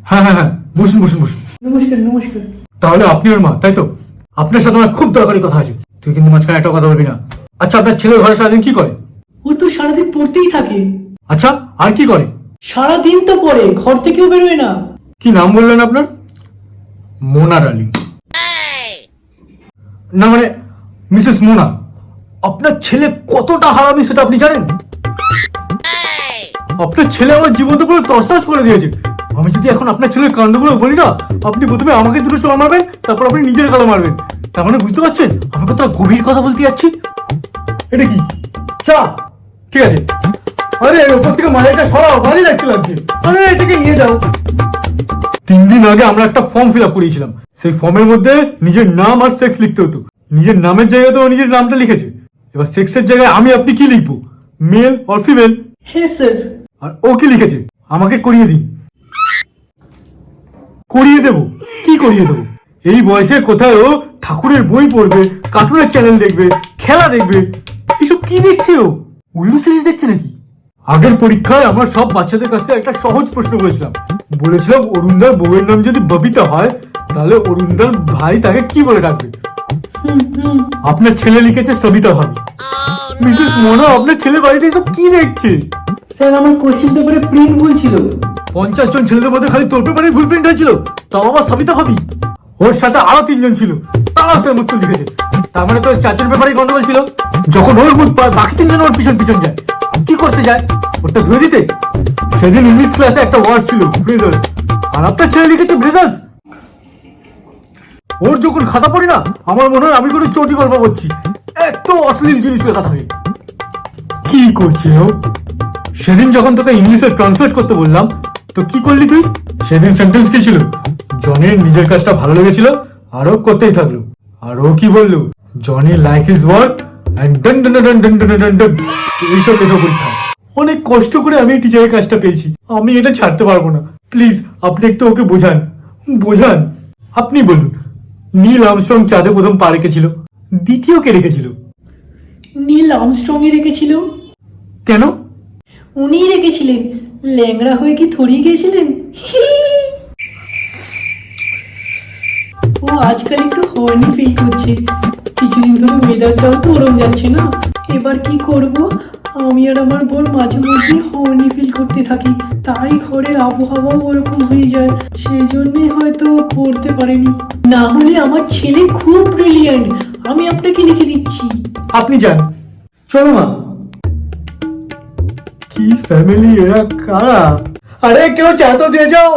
হ্যাঁ হ্যাঁ হ্যাঁ, বসুন বসুন বসুন। নমস্কার নমস্কার। তাহলে আপনি ওর মা, তাই তো? আপনার সাথে আমার খুব দরকারি কথা আছে। তুই কিন্তু মাঝখানে একটা কথা বলবি না। আচ্ছা, আপনার ছেলে ঘরে সারাদিন কি করে? ও তো সারাদিন পড়তেই থাকে। আচ্ছা, আর কি করে? সারাদিন তো পড়ে, ঘর থেকেও বেরোয় না। কি নাম বললেন আপনার? মোনা ডার্লিং? না মানে মিসেস মোনা। আপনার ছেলে কতটা হারামি সেটা আপনি জানেন? আপনার ছেলে আমার জীবনটা পুরো তছনছ করে দিয়েছে। আমি যদি এখন আপনার ছেলের কাণ্ডগুলো বলি না, আপনি প্রথমে আমাকে দুটো চড় মারবেন, তারপর আপনি নিজের গালে মারবেন। তার মানে বুঝতে পারছেন আমি কতটা গভীর কথা বলতে যাচ্ছি। এটা কি চা? ঠিক আছে। আরে ওপর থেকে মালাইটা সরাও, বাজে দেখতে লাগছে। আরে এটাকে নিয়ে যাও। 3 দিন আগে আমরা একটা ফর্ম ফিল আপ করিয়েছিলাম। সেই ফর্মের মধ্যে নিজের নাম আর সেক্স লিখতে হতো। নিজের নামের জায়গায় তো নিজের নামটা লিখেছে। এবার সেক্সের জায়গায় আমি আপনি কি লিখবো? Male or female? হ্যাঁ স্যার। আর ও কি লিখেছে? আমাকে করিয়ে দিন। করিয়ে দেবো? কি করিয়ে দেবো? এই বয়সে কোথায় ও ঠাকুরের বই পড়বে, কার্টুনের চ্যানেল দেখবে, খেলা দেখবে? এসব কি দেখছে ও? উল্লু সিরিজ দেখছে নাকি? আগের পরীক্ষায় আমরা সব বাচ্চাদের কাছ থেকে একটা সহজ প্রশ্ন করেছিলাম। বলেছিলাম অরুণদার বউয়ের নাম যদি ববিতা হয়, তাহলে অরুণদার ভাই তাকে কি বলে ডাকবে? আপনার ছেলে লিখেছে সবিতা ভাবি। মিসেস মোনা, আপনার ছেলে বাড়িতে এসব কি দেখছে? স্যার আমার কোশ্চেন পেপারে প্রিন্ট ভুল ছিল। 50 জন ছেলেদের মধ্যে খালি তোর পেপারে ভুল প্রিন্ট হয়েছিল, তাও আবার সবিতা ভাবি। ওর সাথে আরো 3 জন ছিল, তারা সে মুখ লিখেছে। তার মানে তোর 4 জন পেপারে গন্ডগোল ছিল। যখন ওর মুখ পায়, বাকি 3 জন ওর পিছন পিছন যায়। কি করতে যায়? ওটা ধুয়ে দিতে। সেদিন ইংলিশ ক্লাসে একটা ওয়ার্ড ছিল ব্লেজার্স, আর আপনার ছেলে লিখেছে ব্লেজার্স। ওর যখন খাতা পড়ি না, আমার মনে হয় আমি কোনো চটি গল্প করছি। এত অশ্লীল জিনিস লেখা থাকে। কি করছে ও? সেদিন যখন তোকে ইংলিশে ট্রান্সলেট করতে বললাম, তো কি করলি তুই? সেদিন সেন্টেন্স কি ছিল? জনির নিজের কাজটা ভালো লেগেছিল আর ও করতেই থাকলো। আর ও কি বললো? Johnny like his work and done done done done done done done. এইসব লেখা পরীক্ষা। অনেক কষ্ট করে আমি টিচারের কাজটা পেয়েছি। আমি এটা ছাড়তে পারবো না। প্লিজ আপনি একটু ওকে বোঝান। বোঝান। আপনি বলুন, নীল আর্মস্ট্রং চাঁদে প্রথম পা রেখেছিল, দ্বিতীয় কে রেখেছিল? নীল আর্মস্ট্রংই রেখেছিল। কেন? উনিই রেখেছিলেন। ল্যাংড়া হয়ে কি থরিয়ে গিয়েছিলেন? ও আজকাল একটু হর্নি ফিল করছে। কিছুদিন ধরে ওয়েদারটাও তো ওরম যাচ্ছে না। এবার কি করব? আমি আর আমার বোন মাঝে মধ্যে হর্নি ফিল করতে থাকি, তাই ঘরের আবহাওয়াও ওরকম হয়ে যায়। সেই জন্যই হয়তো পড়তে পারেনি। না হলে আমার ছেলে খুব ব্রিলিয়ান্ট, আমি আপনাকে লিখে দিচ্ছি। আপনি যান। চলো মা। কি ফ্যামিলি এরা, কারা? আরে কেউ চা তো দিয়ে যাও।